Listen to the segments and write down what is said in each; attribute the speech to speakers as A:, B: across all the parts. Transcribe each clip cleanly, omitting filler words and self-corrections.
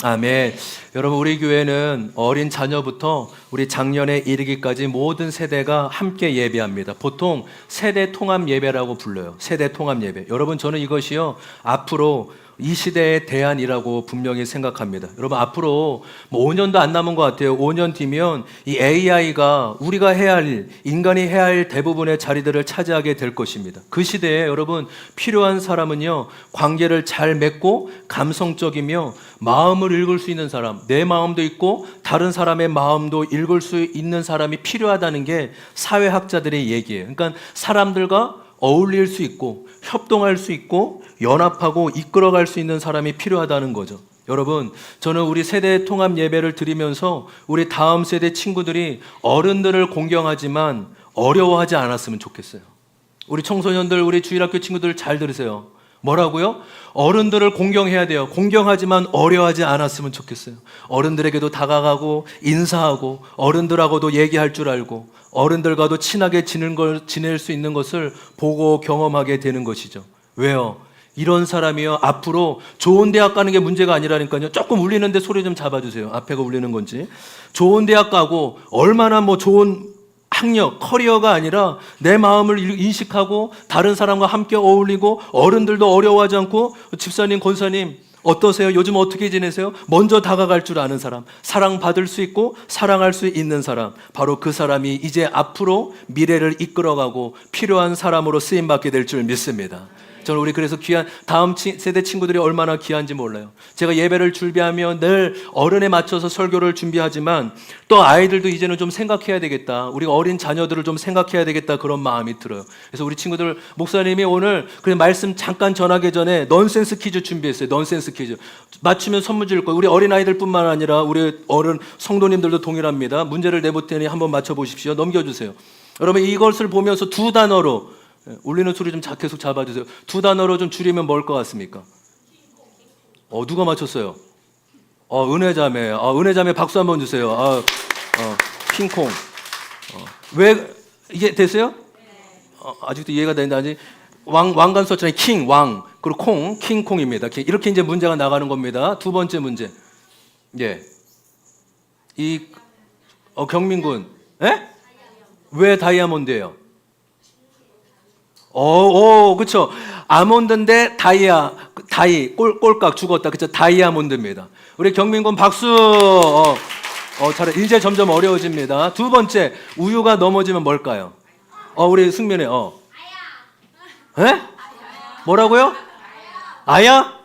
A: 아멘. 여러분, 우리 교회는 어린 자녀부터 우리 장년에 이르기까지 모든 세대가 함께 예배합니다. 보통 세대 통합 예배라고 불러요. 세대 통합 예배. 여러분, 저는 이것이요, 앞으로 이 시대의 대안이라고 분명히 생각합니다. 여러분, 앞으로 5년도 안 남은 것 같아요. 5년 뒤면 이 AI가 우리가 해야 할 일, 인간이 해야 할 대부분의 자리들을 차지하게 될 것입니다. 그 시대에 여러분, 필요한 사람은요, 관계를 잘 맺고 감성적이며 마음을 읽을 수 있는 사람, 내 마음도 있고 다른 사람의 마음도 읽을 수 있는 사람이 필요하다는 게 사회학자들의 얘기예요. 그러니까 사람들과 어울릴 수 있고 협동할 수 있고 연합하고 이끌어갈 수 있는 사람이 필요하다는 거죠. 여러분, 저는 우리 세대 통합 예배를 드리면서 우리 다음 세대 친구들이 어른들을 공경하지만 어려워하지 않았으면 좋겠어요. 우리 청소년들, 우리 주일학교 친구들 잘 들으세요. 뭐라고요? 어른들을 공경해야 돼요. 공경하지만 어려워하지 않았으면 좋겠어요. 어른들에게도 다가가고 인사하고 어른들하고도 얘기할 줄 알고 어른들과도 친하게 지낼 수 있는 것을 보고 경험하게 되는 것이죠. 왜요? 이런 사람이요, 앞으로 좋은 대학 가는 게 문제가 아니라니까요. 조금 울리는데 소리 좀 잡아주세요. 앞에가 울리는 건지. 좋은 대학 가고 얼마나 좋은 학력, 커리어가 아니라 내 마음을 인식하고 다른 사람과 함께 어울리고 어른들도 어려워하지 않고 집사님, 권사님 어떠세요? 요즘 어떻게 지내세요? 먼저 다가갈 줄 아는 사람, 사랑받을 수 있고 사랑할 수 있는 사람, 바로 그 사람이 이제 앞으로 미래를 이끌어가고 필요한 사람으로 쓰임받게 될 줄 믿습니다. 저는 우리 그래서 귀한 다음 세대 친구들이 얼마나 귀한지 몰라요. 제가 예배를 준비하며 늘 어른에 맞춰서 설교를 준비하지만 또 아이들도 이제는 좀 생각해야 되겠다. 우리 어린 자녀들을 좀 생각해야 되겠다. 그런 마음이 들어요. 그래서 우리 친구들, 목사님이 오늘 그냥 말씀 잠깐 전하기 전에 넌센스 퀴즈 준비했어요. 넌센스 퀴즈. 맞추면 선물 줄 거예요. 우리 어린 아이들뿐만 아니라 우리 어른 성도님들도 동일합니다. 문제를 내볼 테니 한번 맞춰보십시오. 넘겨주세요. 여러분, 이것을 보면서 두 단어로, 울리는 소리 좀 계속 잡아주세요. 두 단어로 좀 줄이면 뭘 것 같습니까? 누가 맞췄어요? 은혜자매. 은혜자매 박수 한번 주세요. 킹콩. 왜 이게 됐어요? 아직도 이해가 되는데 아직 왕관 썼잖아요. 킹, 왕. 그리고 콩, 킹콩입니다. 이렇게 이제 문제가 나가는 겁니다. 두 번째 문제. 예. 경민군. 예? 왜 다이아몬드예요? 그쵸. 아몬드인데 꼴깍 죽었다. 그쵸. 다이아몬드입니다. 우리 경민군 박수. 잘해. 이제 점점 어려워집니다. 두 번째, 우유가 넘어지면 뭘까요? 우리 승민이, 에? 뭐라고요? 아야?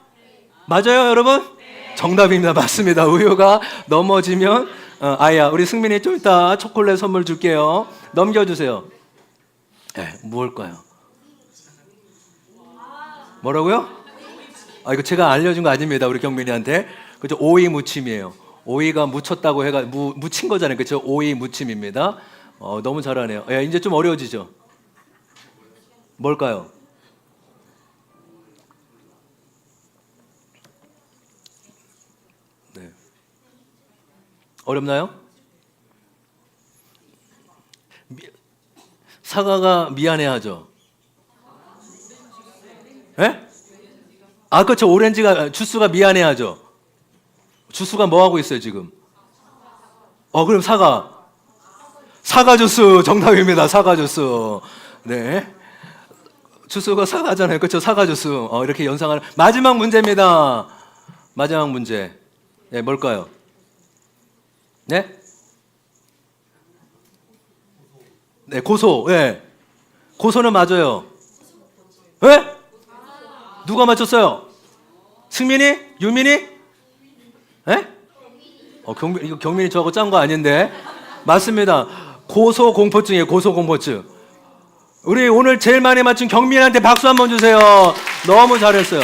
A: 맞아요, 여러분? 정답입니다. 맞습니다. 우유가 넘어지면, 아야. 우리 승민이 좀 이따 초콜릿 선물 줄게요. 넘겨주세요. 뭘까요? 뭐라고요? 이거 제가 알려준 거 아닙니다. 우리 경민이한테. 그죠? 오이 무침이에요. 오이가 묻혔다고 해가 묻힌 거잖아요. 그죠? 오이 무침입니다. 너무 잘하네요. 이제 좀 어려워지죠? 뭘까요? 네. 어렵나요? 사과가 미안해하죠. 예? 그렇죠. 오렌지가, 주스가 미안해하죠. 주스가 뭐 하고 있어요, 지금? 그럼 사과 주스 정답입니다. 사과 주스. 네. 주스가 사과잖아요. 그렇죠. 사과 주스. 이렇게 연상하는 마지막 문제입니다. 마지막 문제. 네, 뭘까요? 네? 네, 고소. 네. 고소는 맞아요. 네? 누가 맞췄어요? 승민이? 유민이? 에? 이거 경민이 저하고 짠 거 아닌데? 맞습니다. 고소공포증이에요. 고소공포증. 우리 오늘 제일 많이 맞춘 경민한테 박수 한번 주세요. 너무 잘했어요.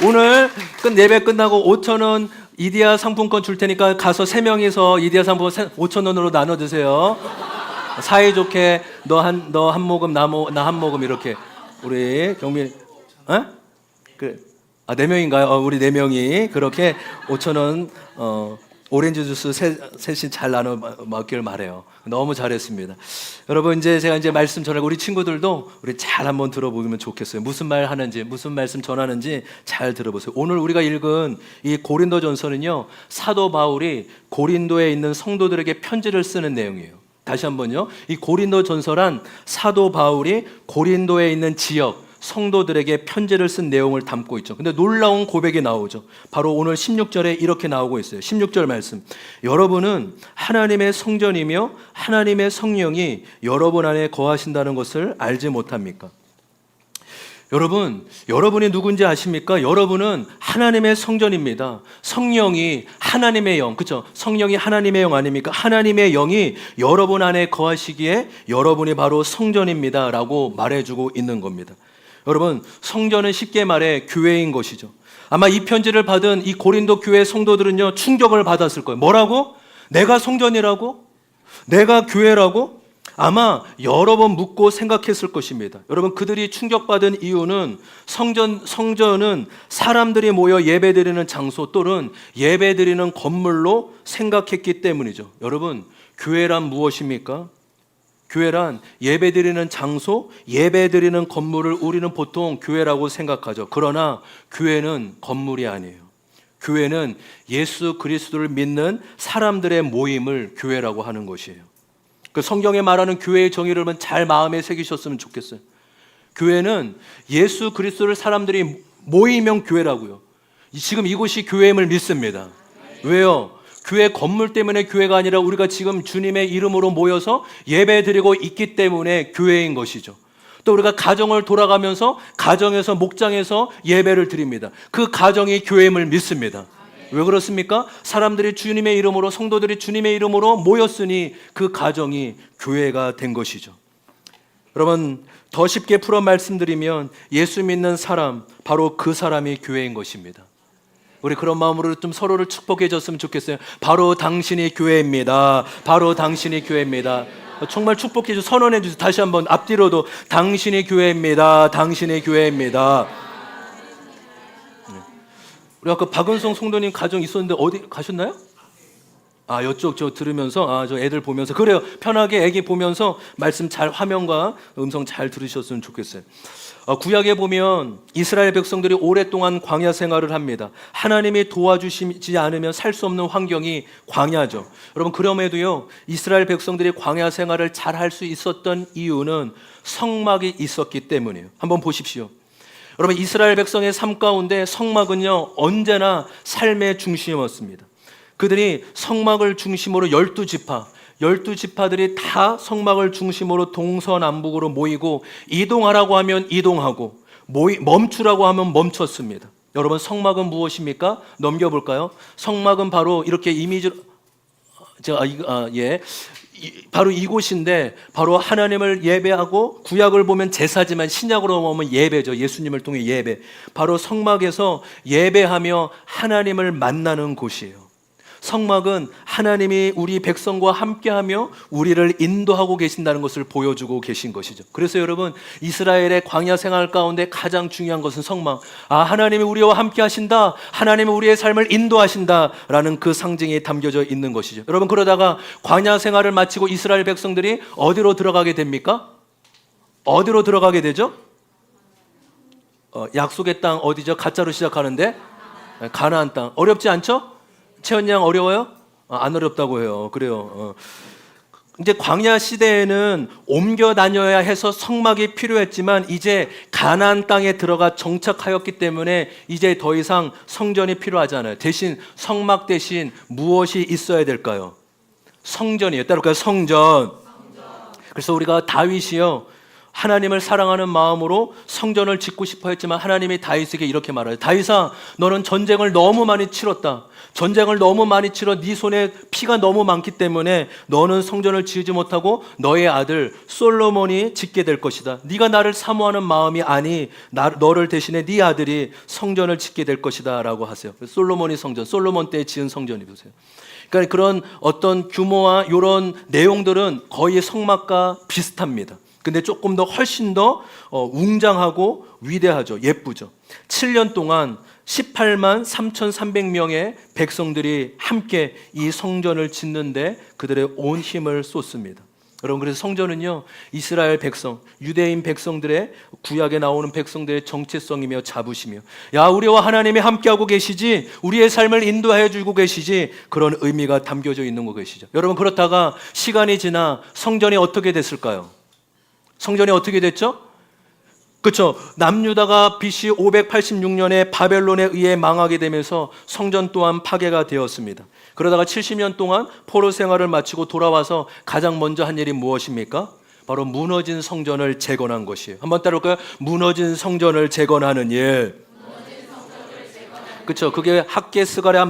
A: 오늘 예배 끝나고 5,000원 이디야 상품권 줄 테니까 가서 3명이서 이디야 상품권 5,000원으로 나눠 드세요. 사이좋게 너 한 모금 나 한 모금 이렇게. 우리 경민, 네 명인가요? 우리 4명이 그렇게 5,000원 오렌지 주스 셋이 잘 나눠 먹기를 바래요. 너무 잘했습니다. 여러분 제가 말씀 전하고 우리 친구들도 우리 잘 한번 들어보면 좋겠어요. 무슨 말 하는지, 무슨 말씀 전하는지 잘 들어보세요. 오늘 우리가 읽은 이 고린도전서는요, 사도 바울이 고린도에 있는 성도들에게 편지를 쓰는 내용이에요. 다시 한번요. 이 고린도전서란 사도 바울이 고린도에 있는 지역 성도들에게 편지를 쓴 내용을 담고 있죠. 근데 놀라운 고백이 나오죠. 바로 오늘 16절에 이렇게 나오고 있어요. 16절 말씀. 여러분은 하나님의 성전이며 하나님의 성령이 여러분 안에 거하신다는 것을 알지 못합니까? 여러분이 누군지 아십니까? 여러분은 하나님의 성전입니다. 성령이 하나님의 영, 그렇죠? 성령이 하나님의 영 아닙니까? 하나님의 영이 여러분 안에 거하시기에 여러분이 바로 성전입니다 라고 말해주고 있는 겁니다. 여러분, 성전은 쉽게 말해 교회인 것이죠. 아마 이 편지를 받은 이 고린도 교회 성도들은요, 충격을 받았을 거예요. 뭐라고? 내가 성전이라고? 내가 교회라고? 아마 여러 번 묻고 생각했을 것입니다. 여러분, 그들이 충격받은 이유는 성전은 사람들이 모여 예배드리는 장소 또는 예배드리는 건물로 생각했기 때문이죠. 여러분, 교회란 무엇입니까? 교회란 예배드리는 장소, 예배드리는 건물을 우리는 보통 교회라고 생각하죠. 그러나 교회는 건물이 아니에요. 교회는 예수 그리스도를 믿는 사람들의 모임을 교회라고 하는 것이에요. 그 성경에 말하는 교회의 정의를 잘 마음에 새기셨으면 좋겠어요. 교회는 예수 그리스도를 사람들이 모이면 교회라고요. 지금 이곳이 교회임을 믿습니다. 왜요? 교회 건물 때문에 교회가 아니라 우리가 지금 주님의 이름으로 모여서 예배드리고 있기 때문에 교회인 것이죠. 또 우리가 가정을 돌아가면서 가정에서 목장에서 예배를 드립니다. 그 가정이 교회임을 믿습니다. 왜 그렇습니까? 사람들이 주님의 이름으로, 성도들이 주님의 이름으로 모였으니 그 가정이 교회가 된 것이죠. 여러분, 더 쉽게 풀어 말씀드리면 예수 믿는 사람, 바로 그 사람이 교회인 것입니다. 우리 그런 마음으로 좀 서로를 축복해 줬으면 좋겠어요. 바로 당신이 교회입니다. 바로 당신이 교회입니다. 정말 축복해 주세요. 선언해 주세요. 다시 한번 앞뒤로도 당신이 교회입니다. 당신이 교회입니다. 우리 아까 박은성 성도님 가정 있었는데 어디 가셨나요? 이쪽 저 들으면서 저 애들 보면서 그래요. 편하게 애기 보면서 말씀 잘 화면과 음성 잘 들으셨으면 좋겠어요. 구약에 보면 이스라엘 백성들이 오랫동안 광야 생활을 합니다. 하나님이 도와주시지 않으면 살 수 없는 환경이 광야죠. 여러분, 그럼에도요, 이스라엘 백성들이 광야 생활을 잘 할 수 있었던 이유는 성막이 있었기 때문이에요. 한번 보십시오. 여러분, 이스라엘 백성의 삶 가운데 성막은요, 언제나 삶의 중심이었습니다. 그들이 성막을 중심으로 12지파들이 다 성막을 중심으로 동서남북으로 모이고 이동하라고 하면 이동하고 멈추라고 하면 멈췄습니다. 여러분, 성막은 무엇입니까? 넘겨볼까요? 성막은 바로 이렇게 이미지로 바로 이곳인데 바로 하나님을 예배하고 구약을 보면 제사지만 신약으로 보면 예배죠. 예수님을 통해 예배. 바로 성막에서 예배하며 하나님을 만나는 곳이에요. 성막은 하나님이 우리 백성과 함께하며 우리를 인도하고 계신다는 것을 보여주고 계신 것이죠. 그래서 여러분, 이스라엘의 광야 생활 가운데 가장 중요한 것은 성막. 하나님이 우리와 함께 하신다. 하나님이 우리의 삶을 인도하신다라는 그 상징이 담겨져 있는 것이죠. 여러분, 그러다가 광야 생활을 마치고 이스라엘 백성들이 어디로 들어가게 됩니까? 어디로 들어가게 되죠? 약속의 땅 어디죠? 가짜로 시작하는데 가나안 땅. 어렵지 않죠? 채연 양 어려워요? 안 어렵다고 해요. 그래요. 이제 광야 시대에는 옮겨 다녀야 해서 성막이 필요했지만 이제 가나안 땅에 들어가 정착하였기 때문에 이제 더 이상 성전이 필요하지 않아요. 대신 성막 대신 무엇이 있어야 될까요? 성전이에요. 따를까요? 성전. 그래서 우리가 다윗이요, 하나님을 사랑하는 마음으로 성전을 짓고 싶어 했지만 하나님이 다윗에게 이렇게 말해요. 다윗아, 너는 전쟁을 너무 많이 치렀다. 전쟁을 너무 많이 치러 네 손에 피가 너무 많기 때문에 너는 성전을 지으지 못하고 너의 아들 솔로몬이 짓게 될 것이다. 네가 나를 사모하는 마음이 아니 너를 대신에 네 아들이 성전을 짓게 될 것이다 라고 하세요. 솔로몬이 성전, 솔로몬 때 지은 성전이 보세요. 그러니까 그런 어떤 규모와 이런 내용들은 거의 성막과 비슷합니다. 근데 조금 더 훨씬 더 웅장하고 위대하죠. 예쁘죠. 7년 동안 18만 3,300명의 백성들이 함께 이 성전을 짓는데 그들의 온 힘을 쏟습니다. 여러분, 그래서 성전은요, 이스라엘 백성, 유대인 백성들의, 구약에 나오는 백성들의 정체성이며 자부심이며, 야, 우리와 하나님이 함께하고 계시지, 우리의 삶을 인도해 주고 계시지, 그런 의미가 담겨져 있는 거 계시죠. 여러분, 그렇다가 시간이 지나 성전이 어떻게 됐을까요? 성전이 어떻게 됐죠? 그렇죠. 남유다가 BC 586년에 바벨론에 의해 망하게 되면서 성전 또한 파괴가 되었습니다. 그러다가 70년 동안 포로 생활을 마치고 돌아와서 가장 먼저 한 일이 무엇입니까? 바로 무너진 성전을 재건한 것이에요. 한번 따라볼까요? 무너진 성전을 재건하는 일. 그렇죠. 그게 학개스가랴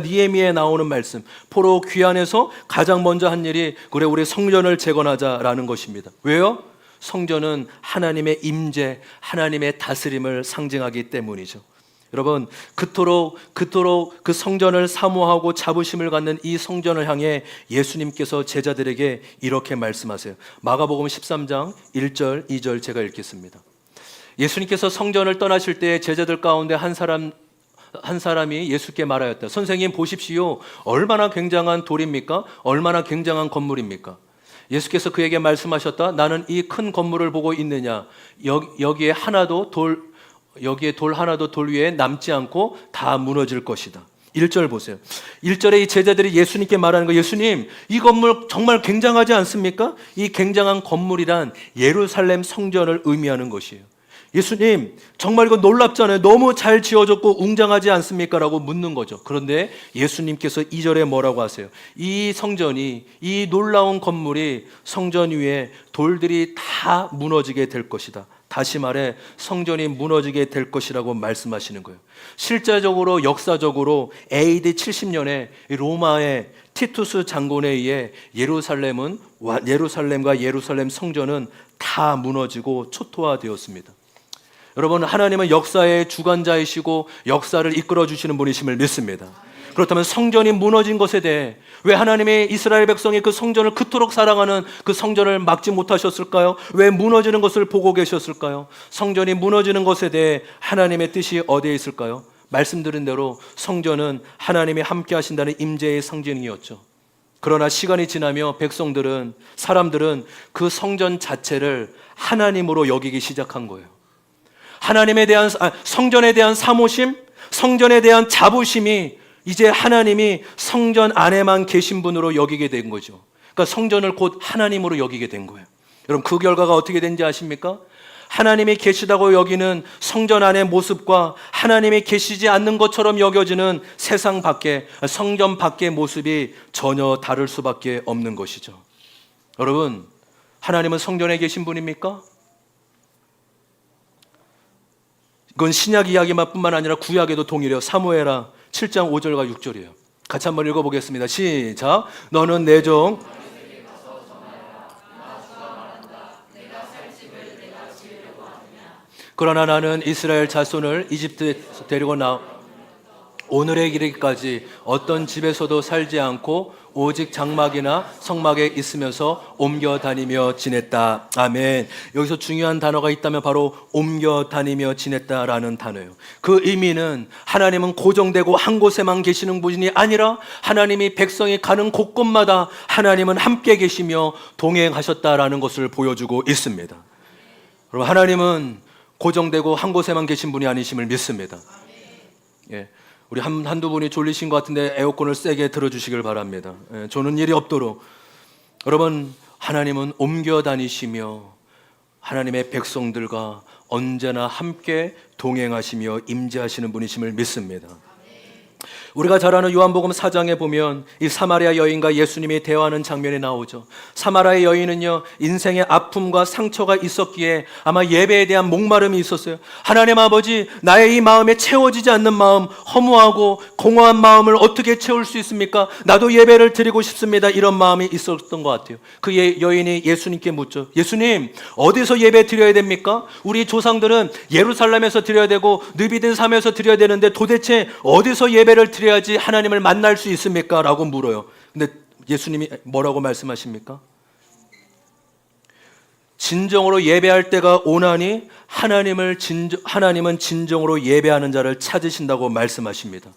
A: 니에미에 나오는 말씀. 포로 귀환해서 가장 먼저 한 일이 그래, 우리 성전을 재건하자라는 것입니다. 왜요? 성전은 하나님의 임재, 하나님의 다스림을 상징하기 때문이죠. 여러분, 그토록 그 성전을 사모하고 자부심을 갖는 이 성전을 향해 예수님께서 제자들에게 이렇게 말씀하세요. 마가복음 13장 1절, 2절 제가 읽겠습니다. 예수님께서 성전을 떠나실 때 제자들 가운데 한 사람이 예수께 말하였다. 선생님, 보십시오. 얼마나 굉장한 돌입니까? 얼마나 굉장한 건물입니까? 예수께서 그에게 말씀하셨다. 나는 이 큰 건물을 보고 있느냐? 여기에 돌 하나도 돌 위에 남지 않고 다 무너질 것이다. 1절 보세요. 1절에 이 제자들이 예수님께 말하는 거, 예수님, 이 건물 정말 굉장하지 않습니까? 이 굉장한 건물이란 예루살렘 성전을 의미하는 것이에요. 예수님, 정말 이거 놀랍잖아요. 너무 잘 지어졌고 웅장하지 않습니까? 라고 묻는 거죠. 그런데 예수님께서 2절에 뭐라고 하세요? 이 성전이, 이 놀라운 건물이 성전 위에 돌들이 다 무너지게 될 것이다. 다시 말해 성전이 무너지게 될 것이라고 말씀하시는 거예요. 실제적으로 역사적으로 AD 70년에 로마의 티투스 장군에 의해 예루살렘과 예루살렘 성전은 다 무너지고 초토화되었습니다. 여러분, 하나님은 역사의 주관자이시고 역사를 이끌어 주시는 분이심을 믿습니다. 그렇다면 성전이 무너진 것에 대해 왜 하나님이 이스라엘 백성이 그 성전을 그토록 사랑하는 그 성전을 막지 못하셨을까요? 왜 무너지는 것을 보고 계셨을까요? 성전이 무너지는 것에 대해 하나님의 뜻이 어디에 있을까요? 말씀드린 대로 성전은 하나님이 함께 하신다는 임재의 상징이었죠. 그러나 시간이 지나며 사람들은 그 성전 자체를 하나님으로 여기기 시작한 거예요. 성전에 대한 사모심, 성전에 대한 자부심이 이제 하나님이 성전 안에만 계신 분으로 여기게 된 거죠. 그러니까 성전을 곧 하나님으로 여기게 된 거예요. 여러분, 그 결과가 어떻게 된지 아십니까? 하나님이 계시다고 여기는 성전 안의 모습과 하나님이 계시지 않는 것처럼 여겨지는 성전 밖의 모습이 전혀 다를 수밖에 없는 것이죠. 여러분, 하나님은 성전에 계신 분입니까? 그건 신약 이야기만 뿐만 아니라 구약에도 동일해요. 사무엘하 7장 5절과 6절이에요. 같이 한번 읽어보겠습니다. 시작. 너는 내 종 그러나 나는 이스라엘 자손을 이집트에서 데리고 오늘에 이르기까지 어떤 집에서도 살지 않고 오직 장막이나 성막에 있으면서 옮겨 다니며 지냈다. 아멘. 여기서 중요한 단어가 있다면 바로 옮겨 다니며 지냈다라는 단어예요. 그 의미는 하나님은 고정되고 한 곳에만 계시는 분이 아니라 하나님이 백성이 가는 곳곳마다 하나님은 함께 계시며 동행하셨다라는 것을 보여주고 있습니다. 여러분, 하나님은 고정되고 한 곳에만 계신 분이 아니심을 믿습니다. 예. 우리 한두 분이 졸리신 것 같은데 에어컨을 세게 틀어주시길 바랍니다. 조는 일이 없도록. 여러분, 하나님은 옮겨 다니시며 하나님의 백성들과 언제나 함께 동행하시며 임재하시는 분이심을 믿습니다. 우리가 잘 아는 요한복음 4장에 보면 이 사마리아 여인과 예수님이 대화하는 장면이 나오죠. 사마리아 여인은요, 인생의 아픔과 상처가 있었기에 아마 예배에 대한 목마름이 있었어요. 하나님 아버지, 나의 이 마음에 채워지지 않는 마음, 허무하고 공허한 마음을 어떻게 채울 수 있습니까? 나도 예배를 드리고 싶습니다. 이런 마음이 있었던 것 같아요. 그 여인이 예수님께 묻죠. 예수님, 어디서 예배 드려야 됩니까? 우리 조상들은 예루살렘에서 드려야 되고 느비든 삶에서 드려야 되는데 도대체 어디서 예배를 드려야지 하나님을 만날 수 있습니까? 라고 물어요. 근데 예수님이 뭐라고 말씀하십니까? 진정으로 예배할 때가 오나니 하나님은 진정으로 예배하는 자를 찾으신다고 말씀하십니다.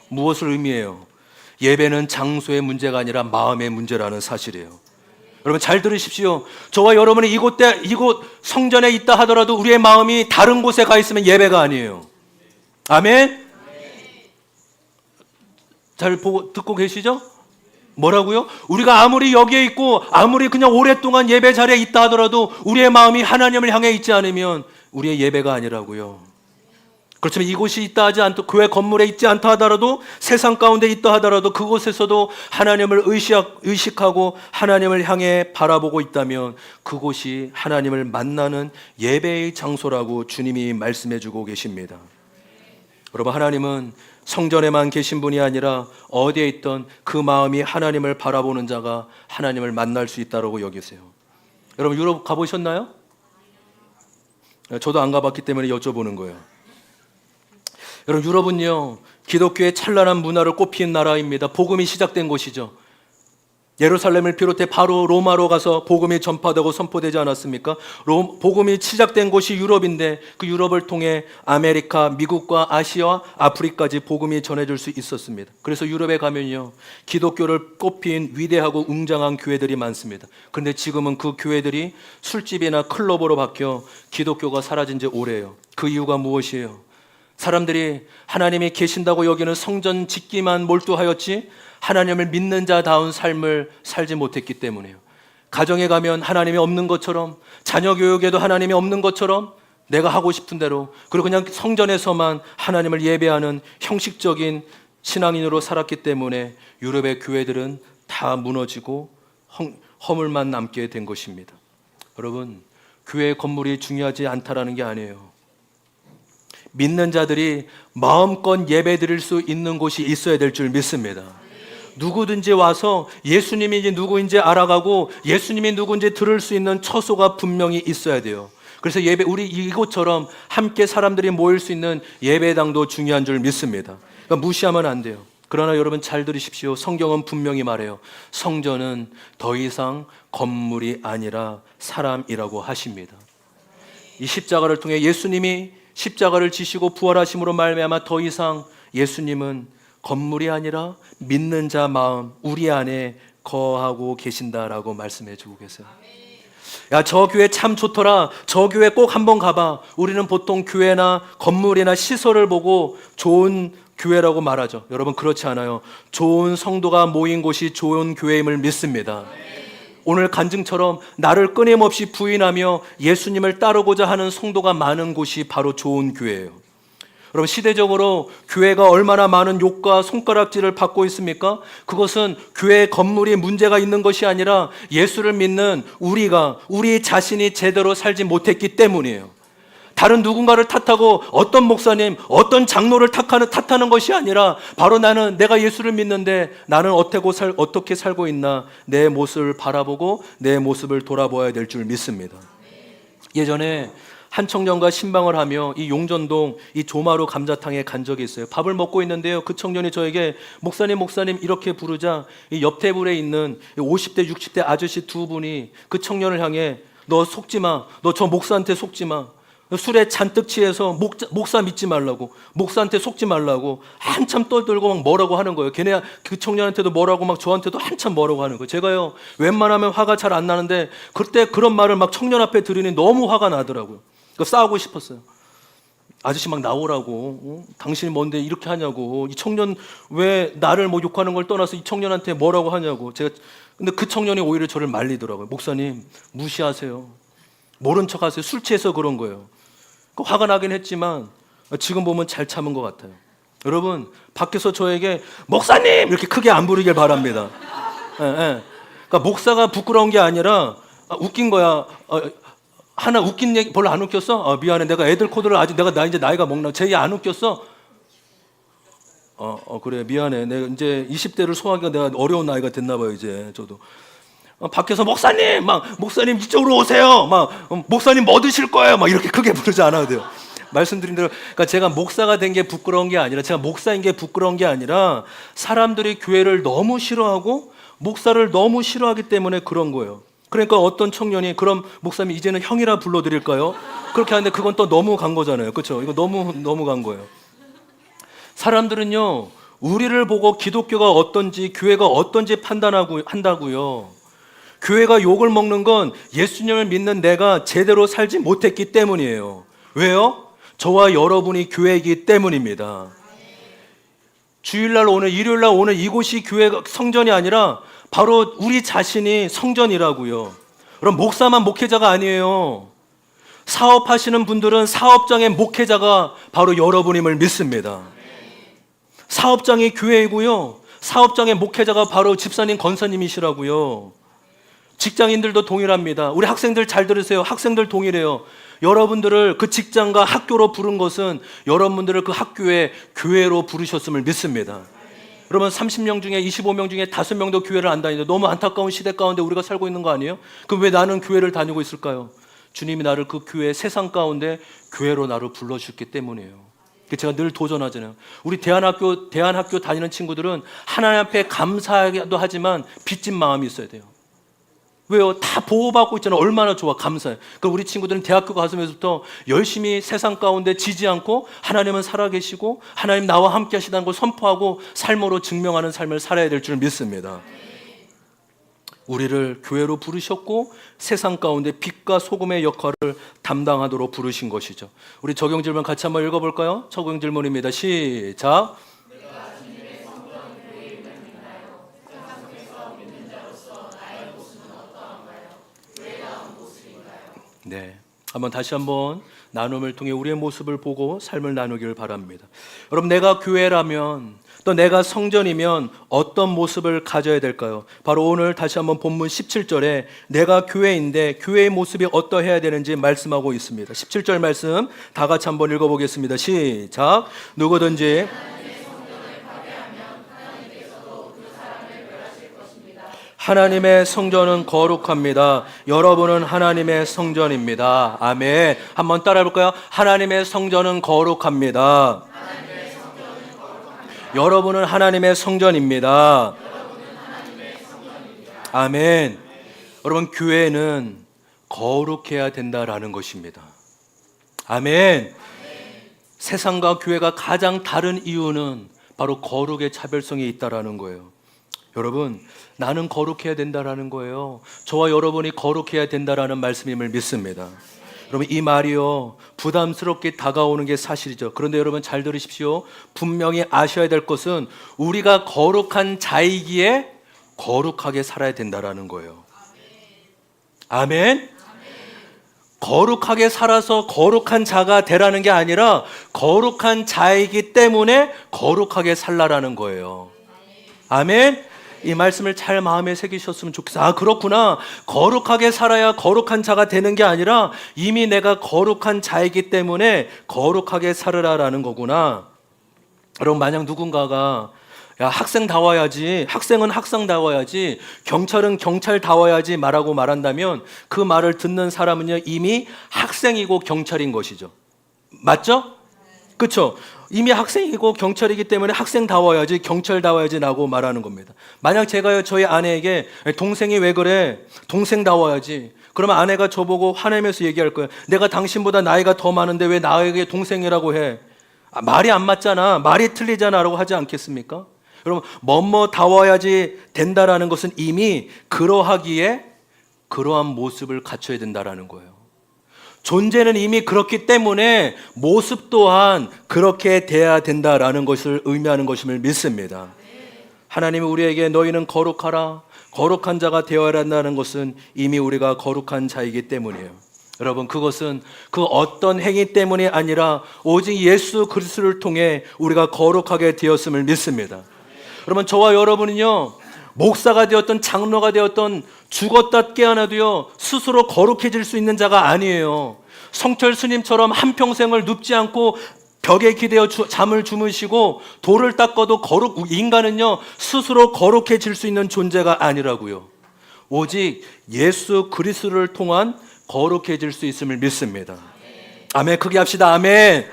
A: 무엇을 의미해요? 예배는 장소의 문제가 아니라 마음의 문제라는 사실이에요. 여러분 잘 들으십시오. 저와 여러분이 이곳 성전에 있다 하더라도 우리의 마음이 다른 곳에 가 있으면 예배가 아니에요. 아멘? 잘 듣고 계시죠? 뭐라고요? 우리가 아무리 여기에 있고 아무리 그냥 오랫동안 예배 자리에 있다 하더라도 우리의 마음이 하나님을 향해 있지 않으면 우리의 예배가 아니라고요. 그렇지만 이곳이 있다 하지 않고 교회 건물에 있지 않다 하더라도 세상 가운데 있다 하더라도 그곳에서도 하나님을 의식하고 하나님을 향해 바라보고 있다면 그곳이 하나님을 만나는 예배의 장소라고 주님이 말씀해 주고 계십니다. 여러분 하나님은 성전에만 계신 분이 아니라 어디에 있던 그 마음이 하나님을 바라보는 자가 하나님을 만날 수 있다고 여기세요. 여러분 유럽 가보셨나요? 저도 안 가봤기 때문에 여쭤보는 거예요. 여러분 유럽은요 기독교의 찬란한 문화를 꽃피운 나라입니다. 복음이 시작된 곳이죠. 예루살렘을 비롯해 바로 로마로 가서 복음이 전파되고 선포되지 않았습니까? 복음이 시작된 곳이 유럽인데 그 유럽을 통해 아메리카, 미국과 아시아, 아프리카까지 복음이 전해질 수 있었습니다. 그래서 유럽에 가면요 기독교를 꽃피운 위대하고 웅장한 교회들이 많습니다. 그런데 지금은 그 교회들이 술집이나 클럽으로 바뀌어 기독교가 사라진 지 오래예요. 그 이유가 무엇이에요? 사람들이 하나님이 계신다고 여기는 성전 짓기만 몰두하였지 하나님을 믿는 자다운 삶을 살지 못했기 때문이에요. 가정에 가면 하나님이 없는 것처럼, 자녀 교육에도 하나님이 없는 것처럼 내가 하고 싶은 대로, 그리고 그냥 성전에서만 하나님을 예배하는 형식적인 신앙인으로 살았기 때문에 유럽의 교회들은 다 무너지고 허물만 남게 된 것입니다. 여러분, 교회 건물이 중요하지 않다라는 게 아니에요. 믿는 자들이 마음껏 예배 드릴 수 있는 곳이 있어야 될 줄 믿습니다. 누구든지 와서 예수님이 누구인지 알아가고 예수님이 누구인지 들을 수 있는 처소가 분명히 있어야 돼요. 그래서 우리 이곳처럼 함께 사람들이 모일 수 있는 예배당도 중요한 줄 믿습니다. 그러니까 무시하면 안 돼요. 그러나 여러분 잘 들으십시오. 성경은 분명히 말해요. 성전은 더 이상 건물이 아니라 사람이라고 하십니다. 이 십자가를 통해 예수님이 십자가를 지시고 부활하심으로 말미암아 더 이상 예수님은 건물이 아니라 믿는 자 마음, 우리 안에 거하고 계신다라고 말씀해 주고 계세요. 야, 저 교회 참 좋더라. 저 교회 꼭 한번 가봐. 우리는 보통 교회나 건물이나 시설을 보고 좋은 교회라고 말하죠. 여러분 그렇지 않아요. 좋은 성도가 모인 곳이 좋은 교회임을 믿습니다. 오늘 간증처럼 나를 끊임없이 부인하며 예수님을 따르고자 하는 성도가 많은 곳이 바로 좋은 교회예요. 여러분 시대적으로 교회가 얼마나 많은 욕과 손가락질을 받고 있습니까? 그것은 교회 건물이 문제가 있는 것이 아니라 예수를 믿는 우리 자신이 제대로 살지 못했기 때문이에요. 다른 누군가를 탓하고 어떤 목사님, 어떤 장로를 탓하는 것이 아니라 바로 내가 예수를 믿는데 나는 어떻게 살고 있나 내 모습을 바라보고 내 모습을 돌아보아야 될 줄 믿습니다. 예전에 한 청년과 신방을 하며 이 용전동 이 조마루 감자탕에 간 적이 있어요. 밥을 먹고 있는데요. 그 청년이 저에게 목사님 이렇게 부르자 이 옆 테이블에 있는 50대 60대 아저씨 두 분이 그 청년을 향해 너 속지 마. 너 저 목사한테 속지 마. 술에 잔뜩 취해서 목사 믿지 말라고, 목사한테 속지 말라고 한참 떠들고 막 뭐라고 하는 거예요. 걔네 그 청년한테도 뭐라고 막 저한테도 한참 뭐라고 하는 거예요. 제가요 웬만하면 화가 잘 안 나는데 그때 그런 말을 막 청년 앞에 들으니 너무 화가 나더라고요. 싸우고 싶었어요. 아저씨 막 나오라고, 당신이 뭔데 이렇게 하냐고, 이 청년 왜 나를 뭐 욕하는 걸 떠나서 이 청년한테 뭐라고 하냐고. 근데 그 청년이 오히려 저를 말리더라고요. 목사님 무시하세요. 모른 척 하세요. 술 취해서 그런 거예요. 화가 나긴 했지만 지금 보면 잘 참은 것 같아요. 여러분 밖에서 저에게 목사님 이렇게 크게 안 부르길 바랍니다. 그러니까 목사가 부끄러운 게 아니라 웃긴 거야. 하나 웃긴 얘기 별로 안 웃겼어? 미안해. 내가 애들 코드를 아직 나 이제 나이가 먹나? 쟤 안 웃겼어? 그래 미안해. 내가 이제 20대를 소화하기가 내가 어려운 나이가 됐나 봐요. 이제 저도. 밖에서 목사님 이쪽으로 오세요. 목사님 뭐 드실 거예요? 이렇게 크게 부르지 않아도 돼요. 말씀드린 대로, 그러니까 제가 목사가 된 게 부끄러운 게 아니라, 제가 목사인 게 부끄러운 게 아니라, 사람들이 교회를 너무 싫어하고 목사를 너무 싫어하기 때문에 그런 거예요. 그러니까 어떤 청년이 그럼 목사님 이제는 형이라 불러드릴까요? 그렇게 하는데 그건 또 너무 간 거잖아요. 그렇죠? 이거 너무 간 거예요. 사람들은요, 우리를 보고 기독교가 어떤지, 교회가 어떤지 판단하고 한다고요. 교회가 욕을 먹는 건 예수님을 믿는 내가 제대로 살지 못했기 때문이에요. 왜요? 저와 여러분이 교회이기 때문입니다. 주일날 오늘, 일요일날 오늘 이곳이 교회가 성전이 아니라 바로 우리 자신이 성전이라고요. 그럼 목사만 목회자가 아니에요. 사업하시는 분들은 사업장의 목회자가 바로 여러분임을 믿습니다. 사업장이 교회이고요. 사업장의 목회자가 바로 집사님, 권사님이시라고요. 직장인들도 동일합니다. 우리 학생들 잘 들으세요. 학생들 동일해요. 여러분들을 그 직장과 학교로 부른 것은 여러분들을 그 학교에 교회로 부르셨음을 믿습니다. 여러분 30명 중에 25명 중에 5명도 교회를 안 다니는데 너무 안타까운 시대 가운데 우리가 살고 있는 거 아니에요? 그럼 왜 나는 교회를 다니고 있을까요? 주님이 나를 그 교회 세상 가운데 교회로 나를 불러주셨기 때문이에요. 제가 늘 도전하잖아요. 우리 대안학교 다니는 친구들은 하나님 앞에 감사하기도 하지만 빚진 마음이 있어야 돼요. 왜요? 다 보호받고 있잖아요. 얼마나 좋아, 감사해. 그러니까 우리 친구들은 대학교 가서부터 열심히 세상 가운데 지지 않고 하나님은 살아계시고 하나님 나와 함께 하시다는 걸 선포하고 삶으로 증명하는 삶을 살아야 될 줄 믿습니다. 우리를 교회로 부르셨고 세상 가운데 빛과 소금의 역할을 담당하도록 부르신 것이죠. 우리 적용 질문 같이 한번 읽어볼까요? 적용 질문입니다. 시작. 네, 다시 한번 나눔을 통해 우리의 모습을 보고 삶을 나누기를 바랍니다. 여러분, 내가 교회라면 또 내가 성전이면 어떤 모습을 가져야 될까요? 바로 오늘 다시 한번 본문 17절에 내가 교회인데 교회의 모습이 어떠해야 되는지 말씀하고 있습니다. 17절 말씀 다 같이 한번 읽어보겠습니다. 시작. 누구든지 하나님의 성전은 거룩합니다. 여러분은 하나님의 성전입니다. 아멘. 한번 따라해 볼까요? 하나님의 성전은 거룩합니다. 여러분은 하나님의 성전입니다. 아멘. 여러분, 교회는 거룩해야 된다라는 것입니다. 아멘. 세상과 교회가 가장 다른 이유는 바로 거룩의 차별성이 있다라는 거예요. 여러분, 나는 거룩해야 된다라는 거예요. 저와 여러분이 거룩해야 된다라는 말씀임을 믿습니다. 여러분, 이 말이요, 부담스럽게 다가오는 게 사실이죠. 그런데 여러분 잘 들으십시오. 분명히 아셔야 될 것은 우리가 거룩한 자이기에 거룩하게 살아야 된다라는 거예요. 아멘. 거룩하게 살아서 거룩한 자가 되라는 게 아니라 거룩한 자이기 때문에 거룩하게 살라라는 거예요. 아멘. 이 말씀을 잘 마음에 새기셨으면 좋겠어요. 아, 그렇구나. 거룩하게 살아야 거룩한 자가 되는 게 아니라 이미 내가 거룩한 자이기 때문에 거룩하게 살으라라는 거구나. 여러분, 만약 누군가가 야, 학생다워야지, 학생은 학생다워야지, 경찰은 경찰다워야지 말하고 말한다면 그 말을 듣는 사람은요, 이미 학생이고 경찰인 것이죠. 맞죠? 그렇죠? 이미 학생이고 경찰이기 때문에 학생다워야지, 경찰다워야지 라고 말하는 겁니다. 만약 제가요, 저희 아내에게 동생이 왜 그래? 동생다워야지. 그러면 아내가 저보고 화내면서 얘기할 거예요. 내가 당신보다 나이가 더 많은데 왜 나에게 동생이라고 해? 아, 말이 안 맞잖아. 말이 틀리잖아 라고 하지 않겠습니까? 여러분, 뭐다워야지 된다라는 것은 이미 그러하기에 그러한 모습을 갖춰야 된다라는 거예요. 존재는 이미 그렇기 때문에 모습 또한 그렇게 돼야 된다라는 것을 의미하는 것임을 믿습니다. 하나님이 우리에게 너희는 거룩하라, 거룩한 자가 되어야 한다는 것은 이미 우리가 거룩한 자이기 때문이에요. 여러분, 그것은 그 어떤 행위 때문이 아니라 오직 예수 그리스도를 통해 우리가 거룩하게 되었음을 믿습니다. 여러분, 저와 여러분은요, 목사가 되었던 장로가 되었던 죽었다 깨어나도요 스스로 거룩해질 수 있는 자가 아니에요. 성철 스님처럼 한평생을 눕지 않고 벽에 기대어 잠을 주무시고 돌을 닦아도 인간은요 스스로 거룩해질 수 있는 존재가 아니라고요. 오직 예수 그리스도를 통한 거룩해질 수 있음을 믿습니다. 아멘. 크게 합시다. 아멘.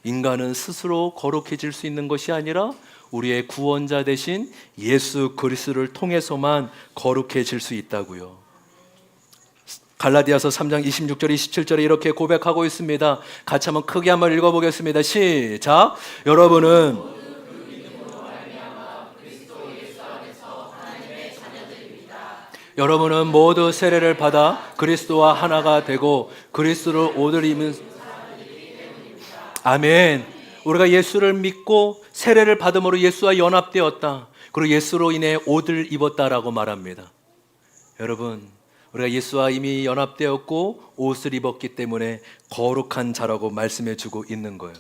A: 인간은 스스로 거룩해질 수 있는 것이 아니라 우리의 구원자 되신 예수 그리스도를 통해서만 거룩해질 수 있다고요. 갈라디아서 3장 26절 27절에 이렇게 고백하고 있습니다. 같이 한번 크게 한번 읽어보겠습니다. 시작. 여러분은 모두 세례를 받아 그리스도와 하나가 되고 그리스도를 옷을 입은 아멘. 우리가 예수를 믿고 세례를 받음으로 예수와 연합되었다. 그리고 예수로 인해 옷을 입었다라고 말합니다. 여러분, 우리가 예수와 이미 연합되었고 옷을 입었기 때문에 거룩한 자라고 말씀해 주고 있는 거예요.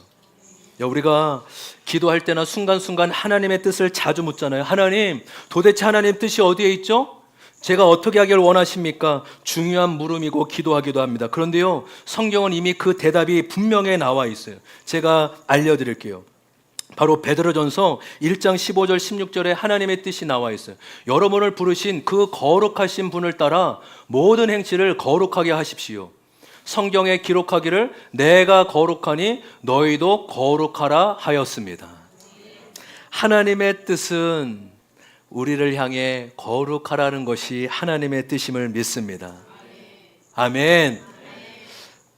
A: 우리가 기도할 때나 순간순간 하나님의 뜻을 자주 묻잖아요. 하나님, 도대체 하나님 뜻이 어디에 있죠? 제가 어떻게 하길 원하십니까? 중요한 물음이고 기도하기도 합니다. 그런데요, 성경은 이미 그 대답이 분명히 나와 있어요. 제가 알려드릴게요. 바로 베드로전서 1장 15절 16절에 하나님의 뜻이 나와 있어요. 여러분을 부르신 그 거룩하신 분을 따라 모든 행실을 거룩하게 하십시오. 성경에 기록하기를 내가 거룩하니 너희도 거룩하라 하였습니다. 하나님의 뜻은 우리를 향해 거룩하라는 것이 하나님의 뜻임을 믿습니다. 아멘.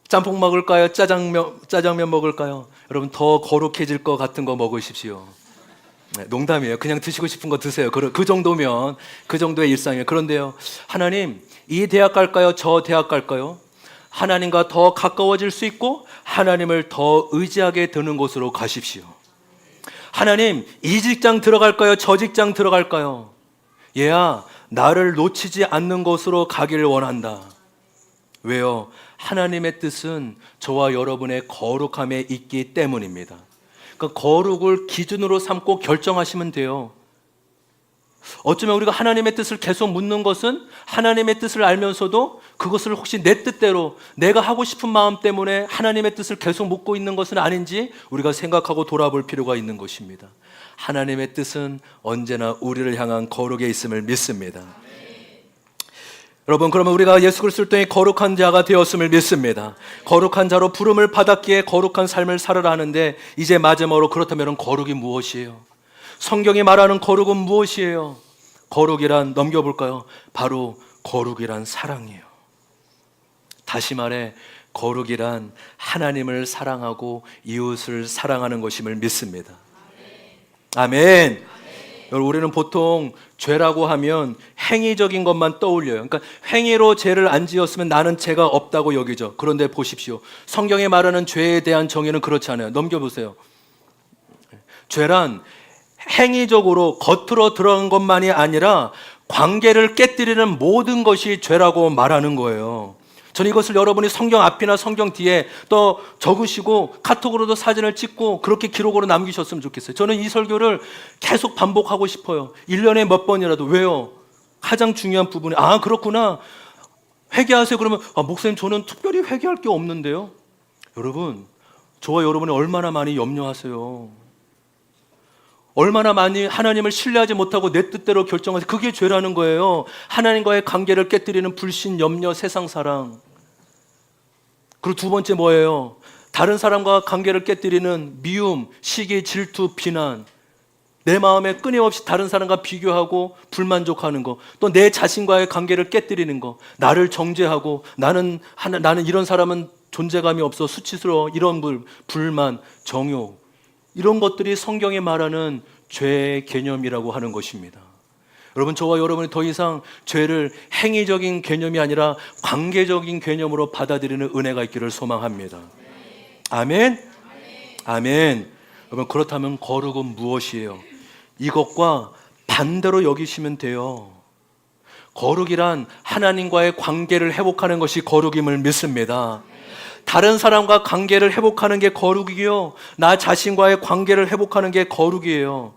A: 짬뽕 먹을까요? 짜장면 먹을까요? 여러분, 더 거룩해질 것 같은 거 먹으십시오. 농담이에요. 그냥 드시고 싶은 거 드세요. 그 정도면, 그 정도의 일상이에요. 그런데요, 하나님, 이 대학 갈까요? 저 대학 갈까요? 하나님과 더 가까워질 수 있고 하나님을 더 의지하게 되는 곳으로 가십시오. 하나님, 이 직장 들어갈까요? 저 직장 들어갈까요? 얘야, 나를 놓치지 않는 곳으로 가기를 원한다. 왜요? 하나님의 뜻은 저와 여러분의 거룩함에 있기 때문입니다. 그러니까 거룩을 기준으로 삼고 결정하시면 돼요. 어쩌면 우리가 하나님의 뜻을 계속 묻는 것은 하나님의 뜻을 알면서도 그것을 혹시 내 뜻대로 내가 하고 싶은 마음 때문에 하나님의 뜻을 계속 묻고 있는 것은 아닌지 우리가 생각하고 돌아볼 필요가 있는 것입니다. 하나님의 뜻은 언제나 우리를 향한 거룩에 있음을 믿습니다. 여러분, 그러면 우리가 예수 그리스도를 통해 거룩한 자가 되었음을 믿습니다. 거룩한 자로 부름을 받았기에 거룩한 삶을 살아라 하는데, 이제 마지막으로 그렇다면 거룩이 무엇이에요? 성경이 말하는 거룩은 무엇이에요? 거룩이란, 넘겨볼까요? 바로 거룩이란 사랑이에요. 다시 말해, 거룩이란 하나님을 사랑하고 이웃을 사랑하는 것임을 믿습니다. 아멘. 여러분, 우리는 보통 죄라고 하면 행위적인 것만 떠올려요. 그러니까 행위로 죄를 안 지었으면 나는 죄가 없다고 여기죠. 그런데 보십시오. 성경에 말하는 죄에 대한 정의는 그렇지 않아요. 넘겨보세요. 죄란 행위적으로 겉으로 들어간 것만이 아니라 관계를 깨뜨리는 모든 것이 죄라고 말하는 거예요. 저는 이것을 여러분이 성경 앞이나 성경 뒤에 또 적으시고 카톡으로도 사진을 찍고 그렇게 기록으로 남기셨으면 좋겠어요. 저는 이 설교를 계속 반복하고 싶어요. 1년에 몇 번이라도. 왜요? 가장 중요한 부분이, 그렇구나. 회개하세요. 그러면 목사님, 저는 특별히 회개할 게 없는데요. 여러분, 저와 여러분이 얼마나 많이 염려하세요. 얼마나 많이 하나님을 신뢰하지 못하고 내 뜻대로 결정하세요. 그게 죄라는 거예요. 하나님과의 관계를 깨뜨리는 불신, 염려, 세상사랑. 그리고 두 번째 뭐예요? 다른 사람과 관계를 깨뜨리는 미움, 시기, 질투, 비난. 내 마음에 끊임없이 다른 사람과 비교하고 불만족하는 거. 또 내 자신과의 관계를 깨뜨리는 거. 나를 정죄하고 나는 이런 사람은 존재감이 없어, 수치스러워. 이런 불만, 정욕. 이런 것들이 성경에 말하는 죄의 개념이라고 하는 것입니다. 여러분, 저와 여러분이 더 이상 죄를 행위적인 개념이 아니라 관계적인 개념으로 받아들이는 은혜가 있기를 소망합니다. 아멘? 아멘. 여러분, 그렇다면 거룩은 무엇이에요? 이것과 반대로 여기시면 돼요. 거룩이란 하나님과의 관계를 회복하는 것이 거룩임을 믿습니다. 다른 사람과 관계를 회복하는 게 거룩이요, 나 자신과의 관계를 회복하는 게 거룩이에요.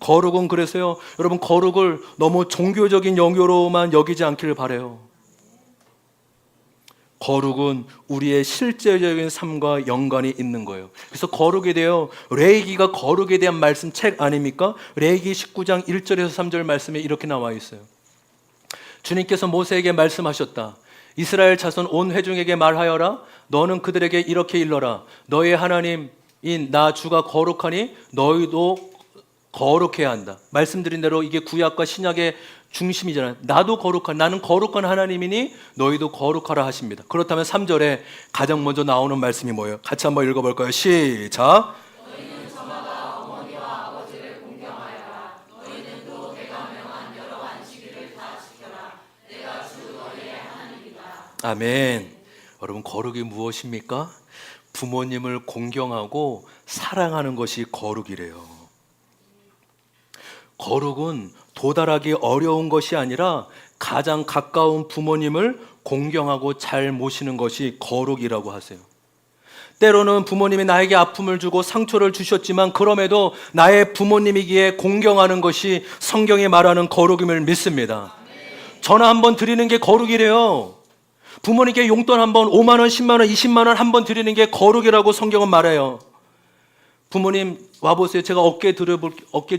A: 거룩은 그래서요, 여러분, 거룩을 너무 종교적인 영역으로만 여기지 않기를 바라요. 거룩은 우리의 실제적인 삶과 연관이 있는 거예요. 그래서 거룩에 대해 레위기가 거룩에 대한 말씀 책 아닙니까? 레위기 19장 1절에서 3절 말씀에 이렇게 나와 있어요. 주님께서 모세에게 말씀하셨다. 이스라엘 자손 온 회중에게 말하여라. 너는 그들에게 이렇게 일러라. 너의 하나님인 나 주가 거룩하니 너희도 거룩해야 한다. 말씀드린 대로 이게 구약과 신약의 중심이잖아요. 나는 거룩한 하나님이니 너희도 거룩하라 하십니다. 그렇다면 3절에 가장 먼저 나오는 말씀이 뭐예요? 같이 한번 읽어볼까요? 시작.
B: 너희는 저마다 어머니와 아버지를 공경하여라. 너희는 또 내가 명한 여러 안식일을 다 지켜라. 내가 주 너희의 하나님이다.
A: 아멘. 여러분, 거룩이 무엇입니까? 부모님을 공경하고 사랑하는 것이 거룩이래요. 거룩은 도달하기 어려운 것이 아니라 가장 가까운 부모님을 공경하고 잘 모시는 것이 거룩이라고 하세요. 때로는 부모님이 나에게 아픔을 주고 상처를 주셨지만 그럼에도 나의 부모님이기에 공경하는 것이 성경이 말하는 거룩임을 믿습니다. 전화 한번 드리는 게 거룩이래요. 부모님께 용돈 한번 5만 원, 10만 원, 20만 원 한번 드리는 게 거룩이라고 성경은 말해요. 부모님 와보세요. 제가 어깨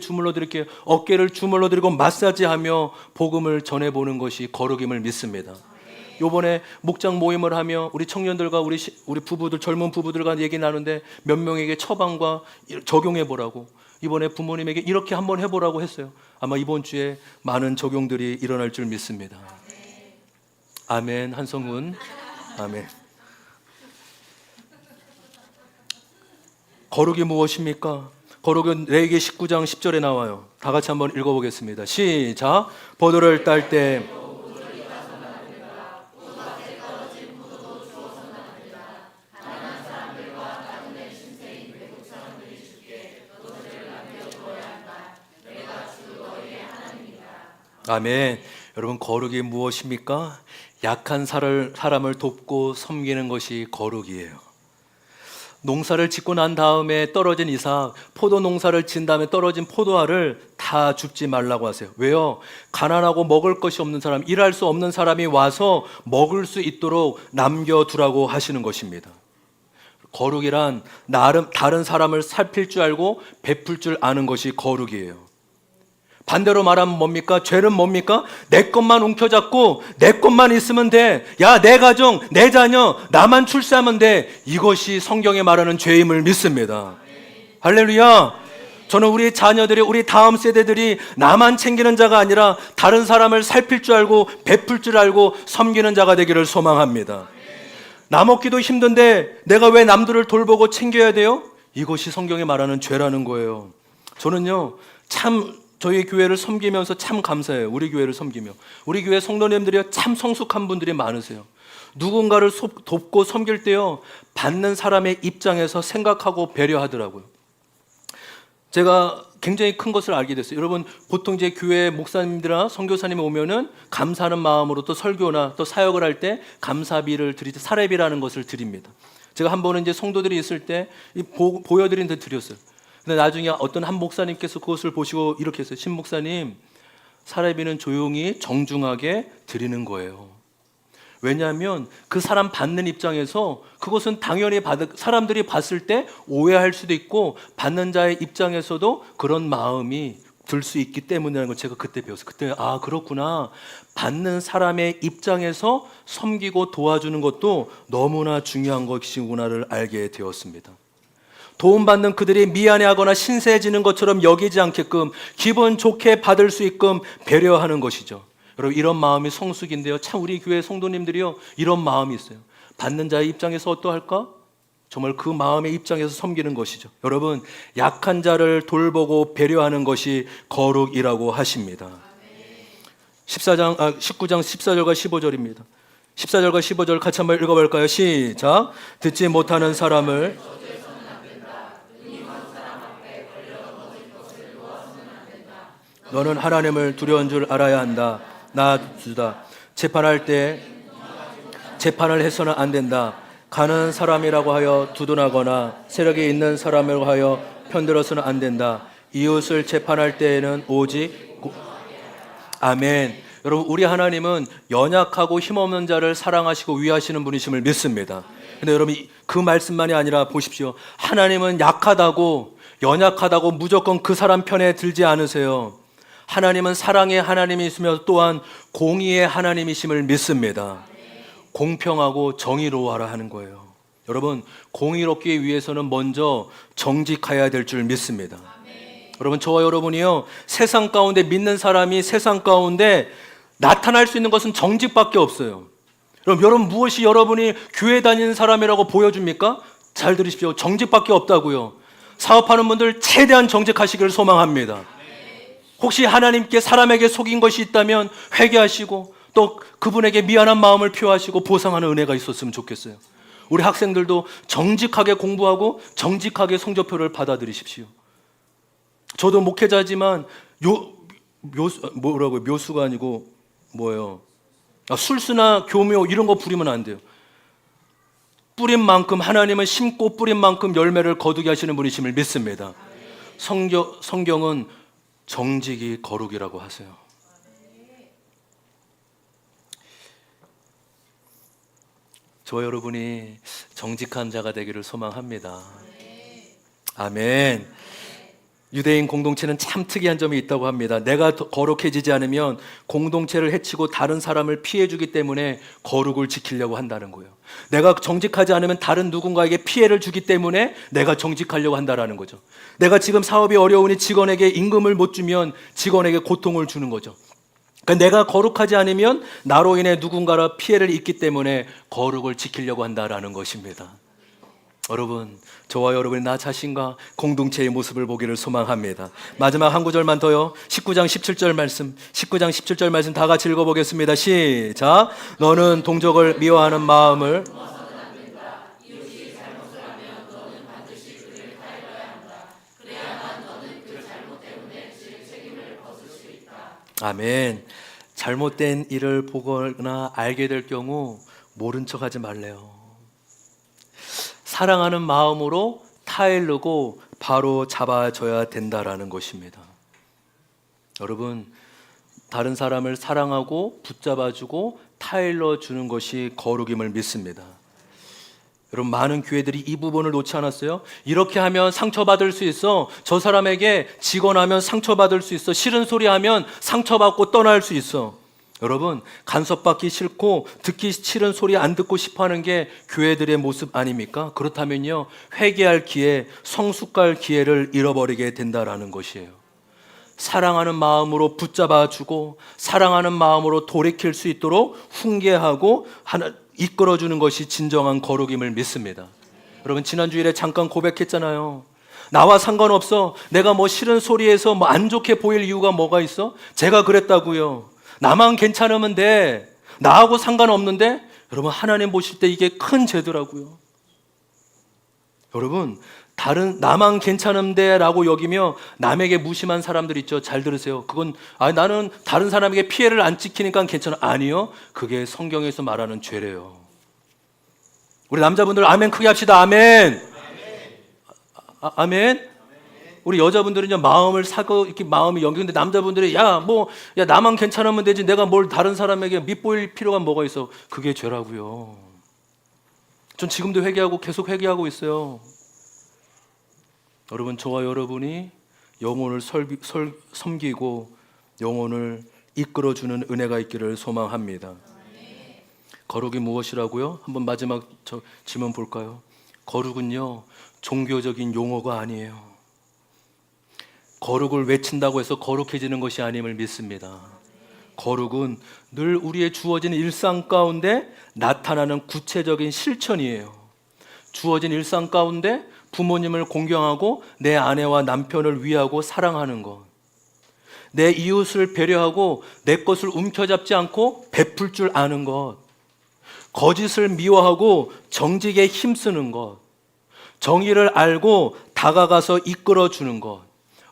A: 주물러 드릴게요. 어깨를 주물러 드리고 마사지하며 복음을 전해보는 것이 거룩임을 믿습니다. 요번에 목장 모임을 하며 우리 청년들과 우리 부부들, 젊은 부부들과 얘기 나누는데 몇 명에게 처방과 적용해보라고, 이번에 부모님에게 이렇게 한번 해보라고 했어요. 아마 이번 주에 많은 적용들이 일어날 줄 믿습니다. 아멘. 한성훈. 아멘. 거룩이 무엇입니까? 거룩은 레위기 19장 10절에 나와요. 다 같이 한번 읽어보겠습니다. 시작. 포도를 딸 때 아멘. 여러분, 거룩이 무엇입니까? 약한 사람을 돕고 섬기는 것이 거룩이에요. 농사를 짓고 난 다음에 떨어진 이삭, 포도 농사를 지은 다음에 떨어진 포도알을 다 줍지 말라고 하세요. 왜요? 가난하고 먹을 것이 없는 사람, 일할 수 없는 사람이 와서 먹을 수 있도록 남겨두라고 하시는 것입니다. 거룩이란 다른 사람을 살필 줄 알고 베풀 줄 아는 것이 거룩이에요. 반대로 말하면 뭡니까? 죄는 뭡니까? 내 것만 움켜잡고 내 것만 있으면 돼. 야, 내 가정, 내 자녀, 나만 출세하면 돼. 이것이 성경에 말하는 죄임을 믿습니다. 할렐루야. 저는 우리 자녀들이, 우리 다음 세대들이 나만 챙기는 자가 아니라 다른 사람을 살필 줄 알고 베풀 줄 알고 섬기는 자가 되기를 소망합니다. 나 먹기도 힘든데 내가 왜 남들을 돌보고 챙겨야 돼요? 이것이 성경에 말하는 죄라는 거예요. 저는요, 저희 교회를 섬기면서 참 감사해요. 우리 교회를 섬기며. 우리 교회 성도님들이 참 성숙한 분들이 많으세요. 누군가를 돕고 섬길 때요, 받는 사람의 입장에서 생각하고 배려하더라고요. 제가 굉장히 큰 것을 알게 됐어요. 여러분, 보통 제 교회 목사님들이나 선교사님이 오면은 감사하는 마음으로 또 설교나 또 사역을 할 때 감사비를 드리죠. 사례비라는 것을 드립니다. 제가 한 번은 이제 성도들이 있을 때 보여드린 데 드렸어요. 근데 나중에 어떤 한 목사님께서 그것을 보시고 이렇게 했어요. 신 목사님, 사례비는 조용히 정중하게 드리는 거예요. 왜냐하면 그 사람 받는 입장에서 그것은 당연히 사람들이 봤을 때 오해할 수도 있고 받는 자의 입장에서도 그런 마음이 들 수 있기 때문이라는 걸 제가 그때 배웠어요. 그때 그렇구나. 받는 사람의 입장에서 섬기고 도와주는 것도 너무나 중요한 것이구나를 알게 되었습니다. 도움받는 그들이 미안해하거나 신세해지는 것처럼 여기지 않게끔 기분 좋게 받을 수 있게끔 배려하는 것이죠. 여러분, 이런 마음이 성숙인데요, 참 우리 교회 성도님들이요, 이런 마음이 있어요. 받는 자의 입장에서 어떠할까? 정말 그 마음의 입장에서 섬기는 것이죠. 여러분, 약한 자를 돌보고 배려하는 것이 거룩이라고 하십니다. 19장 14절과 15절입니다. 14절과 15절 같이 한번 읽어볼까요? 시작. 듣지 못하는 사람을 너는 하나님을 두려운 줄 알아야 한다. 나 주다. 재판할 때 재판을 해서는 안 된다. 가는 사람이라고 하여 두둔하거나 세력이 있는 사람이라고 하여 편들어서는 안 된다. 이웃을 재판할 때에는 오직 아멘. 여러분, 우리 하나님은 연약하고 힘없는 자를 사랑하시고 위하시는 분이심을 믿습니다. 근데 여러분, 그 말씀만이 아니라 보십시오. 하나님은 약하다고, 연약하다고 무조건 그 사람 편에 들지 않으세요. 하나님은 사랑의 하나님이시며 또한 공의의 하나님이심을 믿습니다. 공평하고 정의로워하라 하는 거예요. 여러분, 공의롭기 위해서는 먼저 정직해야 될 줄 믿습니다. 여러분, 저와 여러분이요, 세상 가운데 믿는 사람이 세상 가운데 나타날 수 있는 것은 정직밖에 없어요. 여러분 무엇이 여러분이 교회 다니는 사람이라고 보여줍니까? 잘 들으십시오. 정직밖에 없다고요. 사업하는 분들 최대한 정직하시기를 소망합니다. 혹시 하나님께 사람에게 속인 것이 있다면 회개하시고 또 그분에게 미안한 마음을 표하시고 보상하는 은혜가 있었으면 좋겠어요. 우리 학생들도 정직하게 공부하고 정직하게 성적표를 받아들이십시오. 저도 목회자지만 묘수가 아니고 뭐예요? 술수나 교묘 이런 거 부리면 안 돼요. 뿌린 만큼, 하나님은 심고 뿌린 만큼 열매를 거두게 하시는 분이심을 믿습니다. 성경은 정직이 거룩이라고 하세요. 저와 여러분이 정직한 자가 되기를 소망합니다. 아멘. 유대인 공동체는 참 특이한 점이 있다고 합니다. 내가 거룩해지지 않으면 공동체를 해치고 다른 사람을 피해주기 때문에 거룩을 지키려고 한다는 거예요. 내가 정직하지 않으면 다른 누군가에게 피해를 주기 때문에 내가 정직하려고 한다는 거죠. 내가 지금 사업이 어려우니 직원에게 임금을 못 주면 직원에게 고통을 주는 거죠. 그러니까 내가 거룩하지 않으면 나로 인해 누군가라 피해를 입기 때문에 거룩을 지키려고 한다는 것입니다. 여러분, 저와 여러분이 나 자신과 공동체의 모습을 보기를 소망합니다. 마지막 한 구절만 더요. 19장 17절 말씀 다 같이 읽어보겠습니다. 시작. 너는 동족을 미워하는 마음을 아멘. 잘못된 일을 보거나 알게 될 경우 모른 척하지 말래요. 사랑하는 마음으로 타일르고 바로 잡아줘야 된다라는 것입니다. 여러분, 다른 사람을 사랑하고 붙잡아주고 타일러 주는 것이 거룩임을 믿습니다. 여러분, 많은 교회들이 이 부분을 놓지 않았어요? 이렇게 하면 상처받을 수 있어. 저 사람에게 직언하면 상처받을 수 있어. 싫은 소리 하면 상처받고 떠날 수 있어. 여러분, 간섭받기 싫고 듣기 싫은 소리 안 듣고 싶어하는 게 교회들의 모습 아닙니까? 그렇다면요, 회개할 기회, 성숙할 기회를 잃어버리게 된다라는 것이에요. 사랑하는 마음으로 붙잡아주고 사랑하는 마음으로 돌이킬 수 있도록 훈계하고 이끌어주는 것이 진정한 거룩임을 믿습니다. 여러분, 지난 주일에 잠깐 고백했잖아요. 나와 상관없어. 내가 뭐 싫은 소리에서 뭐 안 좋게 보일 이유가 뭐가 있어? 제가 그랬다고요. 나만 괜찮으면 돼. 나하고 상관없는데? 여러분, 하나님 보실 때 이게 큰 죄더라고요. 여러분, 나만 괜찮은데 라고 여기며 남에게 무심한 사람들 있죠. 잘 들으세요. 그건 나는 다른 사람에게 피해를 안 찍히니까 괜찮아. 아니요, 그게 성경에서 말하는 죄래요. 우리 남자분들 아멘 크게 합시다. 아멘. 아멘. 우리 여자분들은요, 마음을 사고 이렇게 마음이 연결인데 남자분들이 야 나만 괜찮으면 되지 내가 뭘 다른 사람에게 밉보일 필요가 뭐가 있어. 그게 죄라고요. 전 지금도 회개하고 계속 회개하고 있어요. 여러분, 저와 여러분이 영혼을 섬기고 영혼을 이끌어주는 은혜가 있기를 소망합니다. 거룩이 무엇이라고요? 한번 마지막 질문 볼까요? 거룩은요, 종교적인 용어가 아니에요. 거룩을 외친다고 해서 거룩해지는 것이 아님을 믿습니다. 거룩은 늘 우리의 주어진 일상 가운데 나타나는 구체적인 실천이에요. 주어진 일상 가운데 부모님을 공경하고 내 아내와 남편을 위하고 사랑하는 것, 내 이웃을 배려하고 내 것을 움켜잡지 않고 베풀 줄 아는 것, 거짓을 미워하고 정직에 힘쓰는 것, 정의를 알고 다가가서 이끌어주는 것.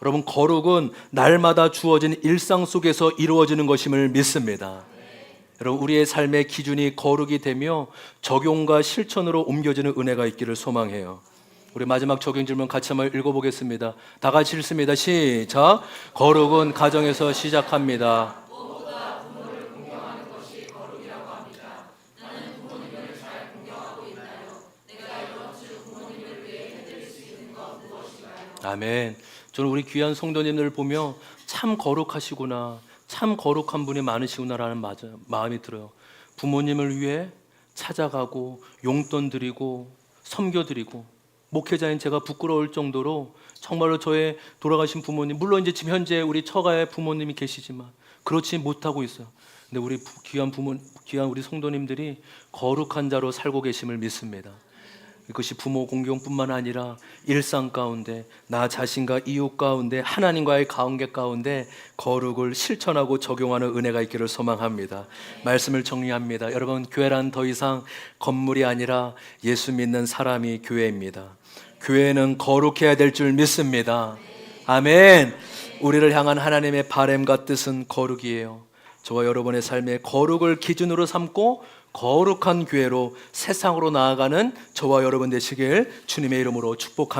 A: 여러분, 거룩은 날마다 주어진 일상 속에서 이루어지는 것임을 믿습니다. 여러분, 우리의 삶의 기준이 거룩이 되며 적용과 실천으로 옮겨지는 은혜가 있기를 소망해요. 우리 마지막 적용 질문 같이 한번 읽어보겠습니다. 다 같이 읽습니다. 시작. 거룩은 가정에서 시작합니다. 아멘. 저는 우리 귀한 성도님들 보며 참 거룩하시구나, 참 거룩한 분이 많으시구나라는 마음이 들어요. 부모님을 위해 찾아가고 용돈 드리고 섬겨 드리고 목회자인 제가 부끄러울 정도로 정말로 저의 돌아가신 부모님, 물론 이제 지금 현재 우리 처가에 부모님이 계시지만 그렇지 못하고 있어요. 근데 우리 귀한 우리 성도님들이 거룩한 자로 살고 계심을 믿습니다. 이것이 부모 공경뿐만 아니라 일상 가운데, 나 자신과 이웃 가운데, 하나님과의 관계 가운데 거룩을 실천하고 적용하는 은혜가 있기를 소망합니다. 말씀을 정리합니다. 여러분, 교회란 더 이상 건물이 아니라 예수 믿는 사람이 교회입니다. 교회는 거룩해야 될 줄 믿습니다. 아멘. 우리를 향한 하나님의 바램과 뜻은 거룩이에요. 저와 여러분의 삶에 거룩을 기준으로 삼고 거룩한 교회로 세상으로 나아가는 저와 여러분 되시길 주님의 이름으로 축복합니다.